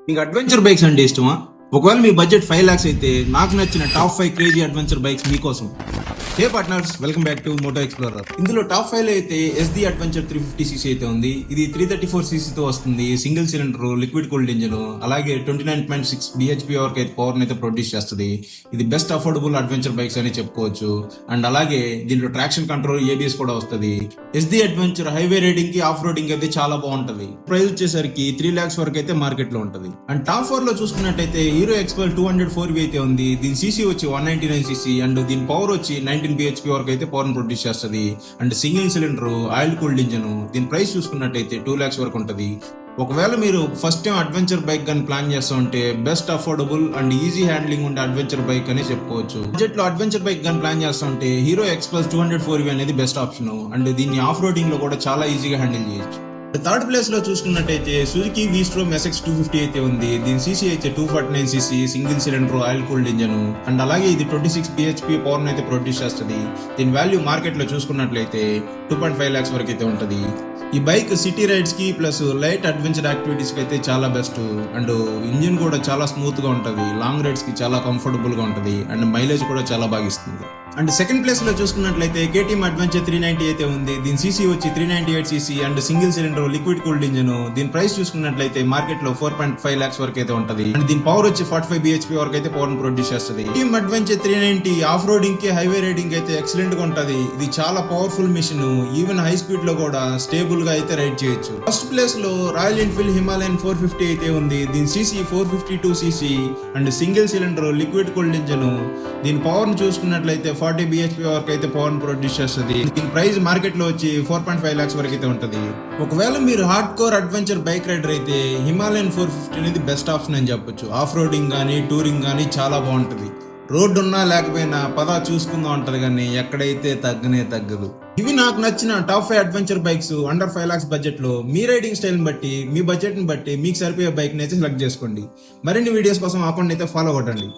మీకు adventure bikes అంటే ఇష్టమా? ఒకవేళ మీ బడ్జెట్ 5 lakhs అయితే నాకు నచ్చిన టాప్ 5 క్రేజీ అడ్వెంచర్ బైక్స్ మీకోసం. Hey partners, welcome back to Moto Explorer. ఇందులో టాప్ 5 లో అయితే SD అడ్వెంచర్ 350cc అయితే ఉంది. ఇది 334cc తో వస్తుంది. Single cylinder liquid cooled engine, అలాగే 29.6 bhp వరకు అయితే పవర్ అయితే ప్రొడ్యూస్ చేస్తుంది. ఇది బెస్ట్ అఫోర్డబుల్ అడ్వెంచర్ బైక్స్ అని చెప్పుకోవచ్చు. అండ్ అలాగే దీంట్లో ట్రాక్షన్ కంట్రోల్ ABS కూడా వస్తుంది. SD అడ్వెంచర్ హైవే రైడింగ్ కి ఆఫ్ రోడింగ్ అయితే చాలా బాగుంటది. ప్రైస్ వచ్చేసరికి 3 lakhs వరకు అయితే మార్కెట్ లో ఉంటది. అండ్ టాప్ 4 లో చూసుకున్నట్టయితే హీరో ఎక్స్పల్ 204 అయితే ఉంది. దీని CC వచ్చి 199cc అండ్ దీని పవర్ వచ్చి 19 bhp వరకు అయితే పవర్ ప్రొడ్యూస్ చేస్తుంది. And single cylinder oil cooled engine. దీని ప్రైస్ చూసుకున్నట్టయితే 2 lakhs వరకు ఉంటది. ఒకవేళ మీరు ఫస్ట్ టైం అడ్వెంచర్ బైక్ కానీ ప్లాన్ చేస్తూ ఉంటే best affordable and easy handling ఉండే అడ్వెంచర్ బైక్ అని చెప్పుకోవచ్చు. బడ్జెట్ లో అడ్వెంచర్ బైక్ కానీ ప్లాన్ చేస్తూ ఉంటే హీరో ఎక్స్ప్రెస్ 204 అనేది బెస్ట్ ఆప్షన్. అండ్ దీన్ని ఆఫ్ రోడింగ్ లో కూడా చాలా ఈజీగా హ్యాండిల్ చేయొచ్చు. థర్డ్ ప్లేస్ లో చూసుకున్నట్టయితే సుజుకి V-Strom SX 250 అయితే ఉంది. దీని CC అయితే 249cc single cylinder oil cooled engine and అలాగే ఇది 26 bhp పవర్ అయితే ప్రొడ్యూస్ చేస్తుంది. దీని వాల్యూ మార్కెట్ లో చూసుకున్నట్లయితే 2.5 lakhs వరకు అయితే ఉంటది. ఈ బైక్ సిటీ రైడ్స్ కి ప్లస్ లైట్ అడ్వెంచర్ యాక్టివిటీస్ కి అయితే చాలా బెస్ట్. అండ్ ఇంజిన్ కూడా చాలా స్మూత్ గా ఉంటది. లాంగ్ రైడ్స్ కి చాలా కంఫర్టబుల్ గా ఉంటది. అండ్ మైలేజ్ కూడా చాలా బాగా ఇస్తుంది. అండ్ సెకండ్ ప్లేస్ లో చూసుకున్నట్లయితే KTM అడ్వెంచర్ 390 అయితే ఉంది. దీని CC వచ్చి 398cc and single cylinder liquid cooled engine. దీని ప్రైస్ చూసుకున్నట్లయితే మార్కెట్ లో 4.5 lakhs వరకు అయితే ఉంటది. అండ్ దీని పవర్ వచ్చి 45 bhp వరకు అయితే పవర్ ప్రొడ్యూస్ చేస్తుంది. KTM అడ్వెంచర్ 390 ఆఫ్ రోడింగ్ కి హైవే రైడింగ్ అయితే ఎక్సలెంట్ గా ఉంటది. ఇది చాలా powerful machine. Even high speed లో కూడా స్టేబుల్ గా అయితే రైడ్ చేయొచ్చు. ఫస్ట్ ప్లేస్ లో రాయల్ ఎన్ఫీల్డ్ హిమాలయన్ 450 అయితే ఉంది. దీని CC 452cc and single cylinder liquid cooled engine. దీని పవర్ ను చూసుకున్నట్లయితే 40 bhp వరకు అయితే పవర్ ప్రొడ్యూస్ చేస్తుంది. దీని ప్రైస్ మార్కెట్ లో వచ్చి 4.5 lakhs వరకు అయితే ఉంటది. ఒకవేళ మీరు hardcore adventure bike rider అయితే హిమాలయన్ 450 అనేది బెస్ట్ ఆప్షన్ అని చెప్పొచ్చు. ఆఫ్ రోడింగ్ గానీ టూరింగ్ గానీ చాలా బాగుంటది. రోడ్డు ఉన్నా లేకపోయినా పదా చూసుకుందాం అంటారు కానీ ఎక్కడైతే తగ్గనే తగ్గదు. ఇవి నాకు నచ్చిన top 5 adventure bikes under 5 lakhs budget లో. మీ రైడింగ్ స్టైల్ బట్టి మీ బడ్జెట్ ని బట్టి మీకు సరిపోయే బైక్ ని అయితే సెలెక్ట్ చేసుకోండి. మరిన్ని వీడియోస్ కోసం అకౌంట్ అయితే ఫాలో కొట్టండి.